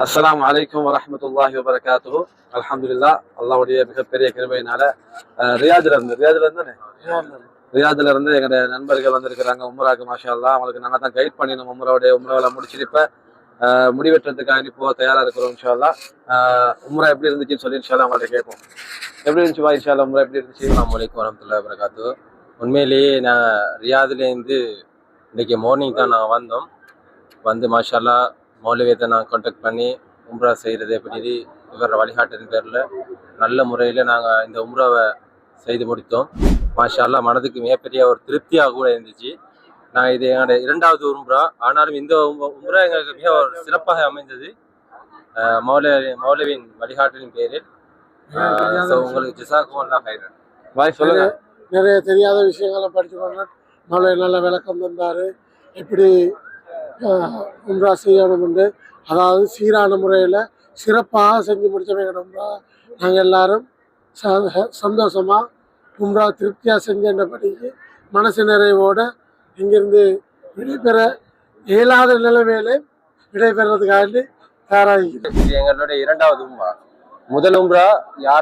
அஸ்ஸலாமு அலைக்கும் வரஹ்மத்துல்லாஹி வபரகாத்துஹு. அல்ஹம்துலில்லாஹ், அல்லாஹ்வுடைய மிகப்பெரிய கிருபையினால ரியாதுல இருந்து எங்களுடைய நண்பர்கள் வந்திருக்கிறாங்க உம்ராக்கு. மாஷா அல்லாஹ், அவங்களுக்கு நாங்கள் தான் கைட் பண்ணி நம்ம உம்ராவை முடிச்சுட்டு இப்ப முடிவெட்டுறதுக்காக போக தயாரா இருக்கிறோம். இன்ஷா அல்லாஹ் உம்ரா எப்படி இருந்துச்சுன்னு சொல்லி இன்ஷா அல்லாஹ் அவங்கள்ட்ட கேட்போம். எப்படி இருந்துச்சு வா? இன்ஷா அல்லாஹ் உம்ரா எப்படி இருந்துச்சு? அஸ்ஸலாமு அலைக்கும் வரஹ்மத்துல்லாஹி வபரகாத்துஹு. உண்மையிலேயே நான் ரியாதுலேருந்து இன்னைக்கு மார்னிங் தான் நான் வந்தோம். வந்து மாஷா அல்லாஹ் மௌலவியத்தை நான் கான்டாக்ட் பண்ணி உம்ரா செய்கிறது எப்படி இவர வழிகாட்டின் பேரில் நல்ல முறையில் நாங்கள் இந்த உம்ராவை செய்து முடித்தோம். மாஷா அல்லாஹ் மனதுக்கு மிகப்பெரிய ஒரு திருப்தியாக கூட இருந்துச்சு. நான் இது என்னோட 2வது உம்ரா. ஆனாலும் இந்த உம்ரா எங்களுக்கு மிக ஒரு சிறப்பாக அமைந்தது மௌலவியின் வழிகாட்டின் பேரில். உங்களுக்கு ஜஸாக்குமுல்லாஹ் ஹைரன். வாய் சொல்லுங்க. நிறைய தெரியாத விஷயங்களை படிச்சுக்கோங்க. நல்ல விளக்கம் தந்தார். எப்படி உம்ரா செய்யணும்னு, அதாவது சீரான முறையில் சிறப்பாக செஞ்சு முடித்தவங்க உம்ரா. நாங்கள் எல்லாரும் சந்தோஷமாக உம்ரா திருப்தியாக செஞ்சபடிக்கு மனசு நிறைவோடு இங்கிருந்து விடைபெற இயலாத நிலைமையிலே விடைபெறதுக்காண்டி தயாராகிக்கிறோம். இது எங்களுடைய 2வது உம்ரா. முதல் உம்ரா யார்